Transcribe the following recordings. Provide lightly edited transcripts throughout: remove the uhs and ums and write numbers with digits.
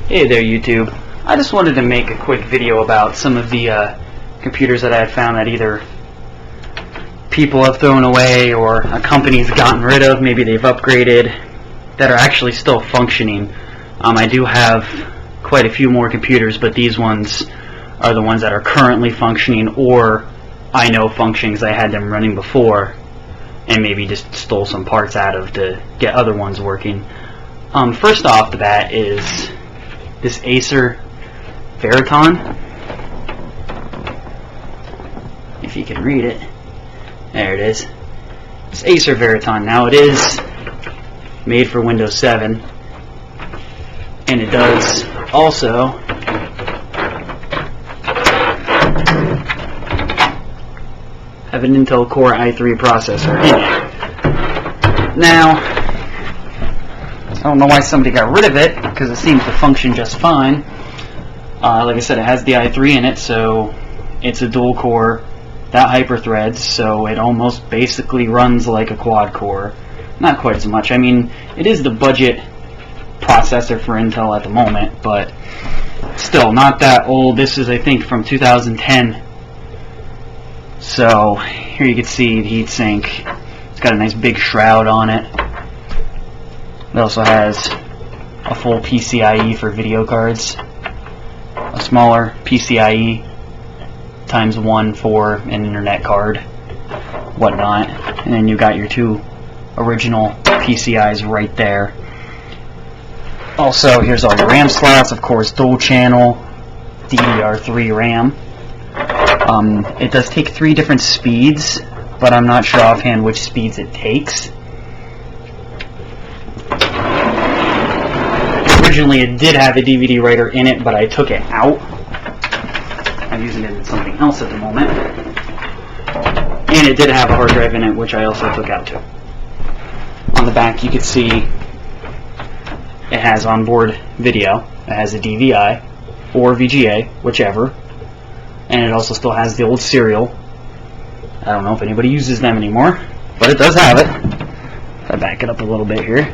Hey there, YouTube. I just wanted to make a quick video about some of the computers that I had found that either people have thrown away or a company's gotten rid of, maybe they've upgraded, that are actually still functioning. I do have quite a few more computers, but these ones are the ones that are currently functioning, or I know functioning because I had them running before and maybe just stole some parts out of to get other ones working. First off the bat is this Acer Veriton. If you can read it. There it is. It's Acer Veriton. Now it is made for Windows 7, and it does also have an Intel Core i3 processor in it. Now, I don't know why somebody got rid of it, because it seems to function just fine. Like I said, it has the i3 in it, so it's a dual core, that hyperthreads, so it almost basically runs like a quad core. Not quite as much. I mean, it is the budget processor for Intel at the moment, but still not that old. This is, I think, from 2010. So here you can see the heatsink. It's got a nice big shroud on it. It also has a full PCIe for video cards, a smaller PCIe ×1 for an internet card, whatnot, and then you got your two original PCIs right there. Also, here's all your RAM slots, of course, dual channel, DDR3 RAM. It does take 3 different speeds, but I'm not sure offhand which speeds it takes. Originally it did have a DVD writer in it, but I took it out. I'm using it in something else at the moment. And it did have a hard drive in it, which I also took out too. On the back you can see it has onboard video. It has a DVI or VGA, whichever. And it also still has the old serial. I don't know if anybody uses them anymore, but it does have it. If I back it up a little bit here,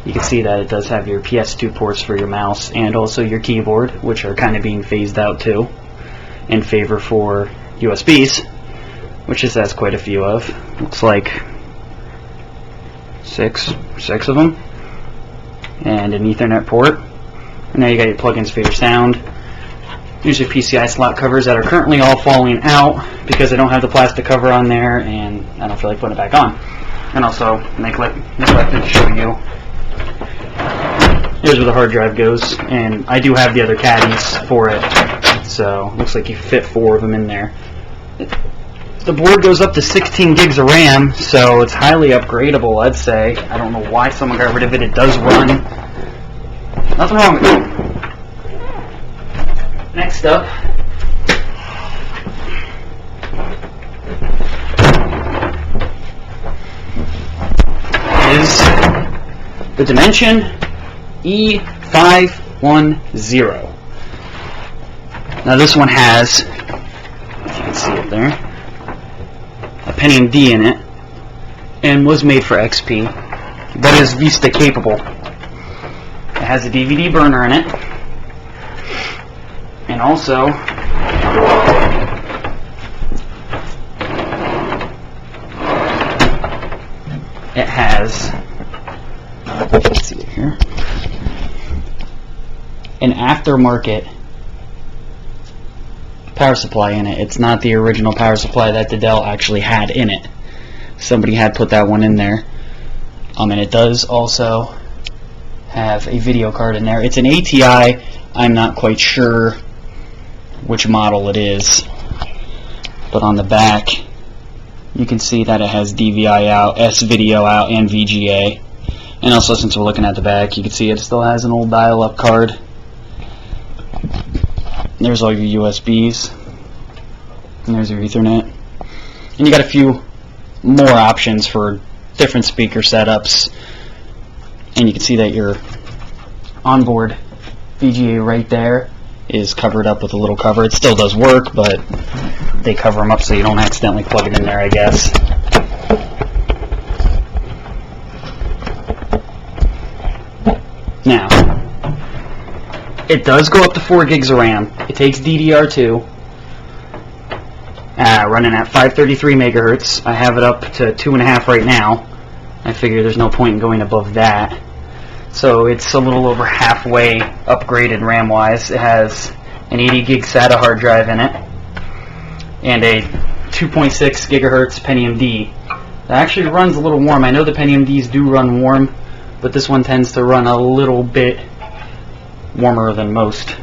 you can see that it does have your PS2 ports for your mouse and also your keyboard, which are kind of being phased out too in favor for USBs, which this has quite a few of. Looks like six of them, and an Ethernet port. And now you got your plugins for your sound. Here's your PCI slot covers that are currently all falling out because I don't have the plastic cover on there and I don't feel like putting it back on. And also, neglected to show you, here's where the hard drive goes, and I do have the other caddies for it, so looks like you fit 4 of them in there. The board goes up to 16 gigs of RAM, so it's highly upgradable, I'd say. I don't know why someone got rid of it. It does run. Nothing wrong with it. Next up is the Dimension E510. Now this one has, if you can see it there, a Pentium D in it, and was made for XP, but is Vista capable. It has a DVD burner in it, and also it has, let's see it here, an aftermarket power supply in it. It's not the original power supply that the Dell actually had in it. Somebody had put that one in there. And it does also have a video card in there. It's an ATI. I'm not quite sure which model it is, but on the back you can see that it has DVI out, S-Video out, and VGA. And also, since we're looking at the back, you can see it still has an old dial-up card. There's all your USBs, and there's your Ethernet, and you got a few more options for different speaker setups. And you can see that your onboard VGA right there is covered up with a little cover. It still does work, but they cover them up so you don't accidentally plug it in there, I guess. Now, It does go up to 4 gigs of RAM. It takes DDR2, running at 533 megahertz. I have it up to 2.5 right now. I figure there's no point in going above that. So it's a little over halfway upgraded RAM-wise. It has an 80 gig SATA hard drive in it, and a 2.6 gigahertz Pentium D. It actually runs a little warm. I know the Pentium Ds do run warm, but this one tends to run a little bit warmer than most.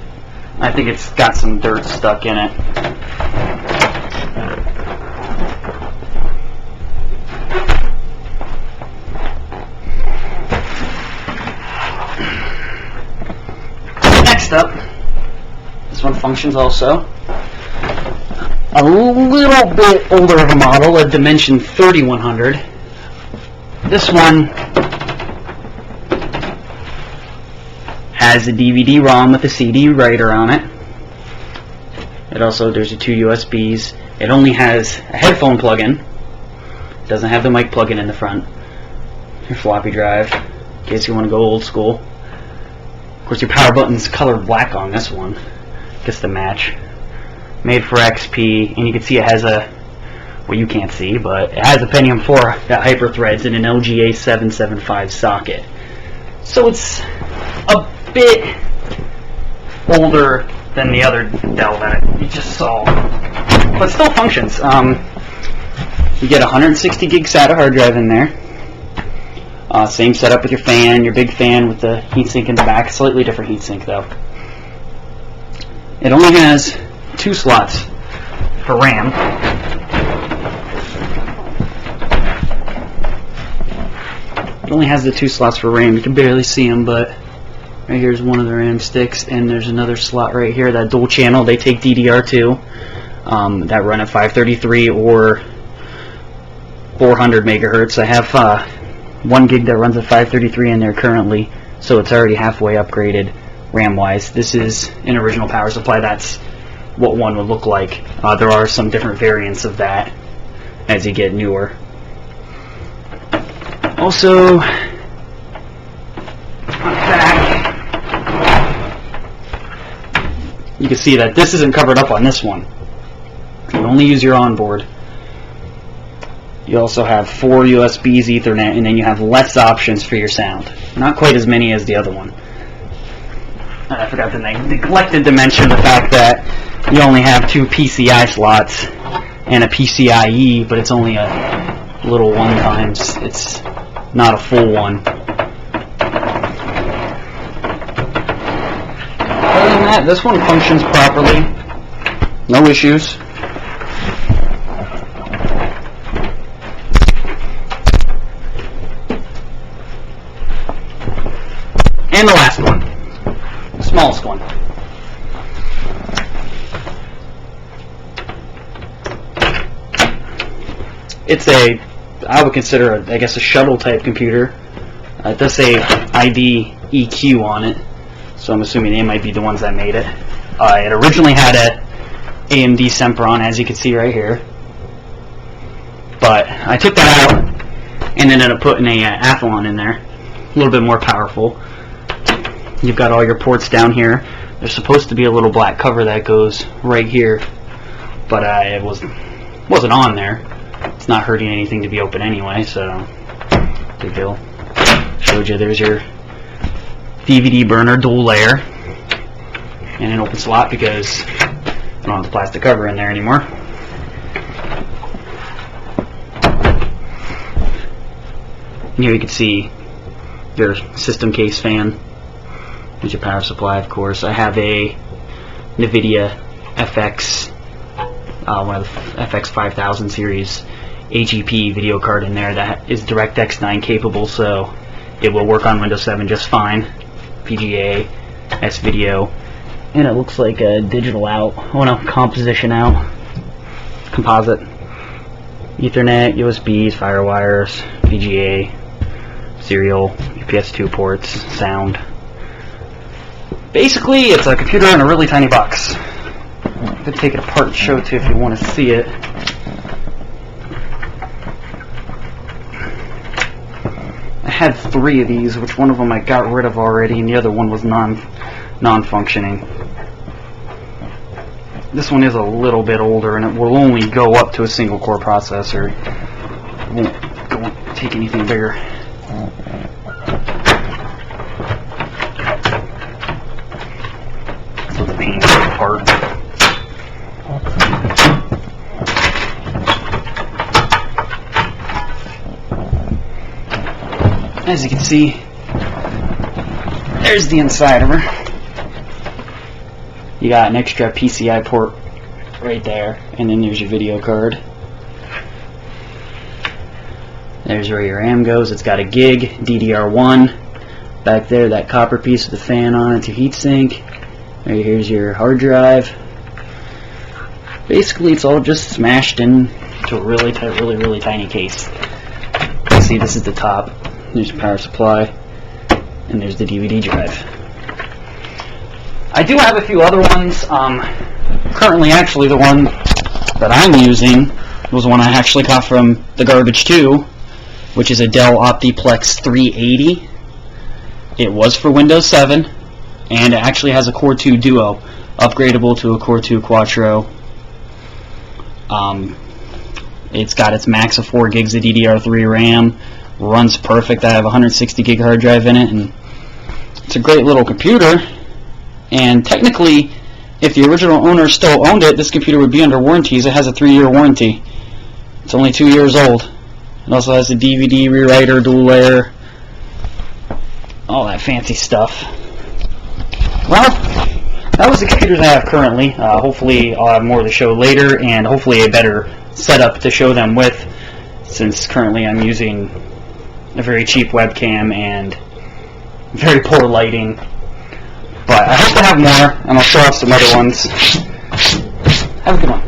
I think it's got some dirt stuck in it. Next up, this one functions also. A little bit older of a model, a Dimension 3100. This one has a DVD-ROM with a CD writer on it. There's 2 USBs. It only has a headphone plug-in. It doesn't have the mic plug-in in the front. Your floppy drive, in case you want to go old school. Of course, your power button's colored black on this one, just to match. Made for XP, and you can see it has a, well, you can't see, but it has a Pentium 4 that hyper-threads in an LGA 775 socket. So it's a bit older than the other Dell that you just saw, but still functions. You get a 160 gig SATA hard drive in there. Same setup with your fan, your big fan with the heatsink in the back. Slightly different heatsink though. It only has 2 slots for RAM. It only has the 2 slots for RAM. You can barely see them, but right here's one of the RAM sticks, and there's another slot right here, that dual channel. They take DDR2 that run at 533 or 400 megahertz. I have 1 gig that runs at 533 in there currently, so it's already halfway upgraded RAM-wise. This is an original power supply. That's what one would look like. There are some different variants of that as you get newer. Also, back, you can see that this isn't covered up on this one. You only use your onboard. You also have 4 USBs, Ethernet, and then you have less options for your sound. Not quite as many as the other one. And I forgot to neglected to mention the fact that you only have 2 PCI slots and a PCIe, but it's only a little one times. It's not a full one. Other than that, this one functions properly. No issues. And the last one. The smallest one. It's a, I would consider, I guess, a shuttle type computer. It does say ID EQ on it, so I'm assuming they might be the ones that made it. It originally had a AMD Sempron, as you can see right here, but I took that out and ended up putting a Athlon in there, a little bit more powerful. You've got all your ports down here. There's supposed to be a little black cover that goes right here, but it wasn't on there. It's not hurting anything to be open anyway, so big deal. Showed you there's your DVD burner dual layer and an open slot because I don't have the plastic cover in there anymore. And here you can see your system case fan. There's your power supply, of course. I have a NVIDIA FX, one of the FX 5000 series AGP video card in there that is DirectX 9 capable, so it will work on Windows 7 just fine. VGA, S-Video, and it looks like a digital out, oh no, composition out, composite, Ethernet, USBs, FireWires, VGA, serial, UPS-2 ports, sound. Basically, it's a computer in a really tiny box. I could take it apart and show it to you if you want to see it. I had 3 of these, which one of them I got rid of already, and the other one was non-functioning. This one is a little bit older, and it will only go up to a single core processor. It won't take anything bigger. So the main part. As you can see, there's the inside of her. You got an extra PCI port right there, and then there's your video card. There's where your RAM goes. It's got a gig, DDR1. Back there, that copper piece with the fan on it to heatsink. Right here's your hard drive. Basically, it's all just smashed into a really tight, really tiny case. You see, this is the top. There's your power supply, and there's the DVD drive. I do have a few other ones. Currently, actually, the one that I'm using was one I actually got from the garbage too, which is a Dell Optiplex 380. It was for Windows 7, and it actually has a Core 2 Duo, upgradable to a Core 2 Quattro. It's got its max of 4 gigs of DDR3 RAM, runs perfect. I have a 160 gig hard drive in it, and it's a great little computer. And technically, if the original owner still owned it, this computer would be under warranties. It has a 3-year warranty. It's only 2 years old. It also has a DVD rewriter, dual layer, all that fancy stuff. Well, that was the computers I have currently. Hopefully I'll have more to show later, and hopefully a better setup to show them with, since currently I'm using a very cheap webcam and very poor lighting. But I hope to have more, and I'll show off some other ones. Have a good one.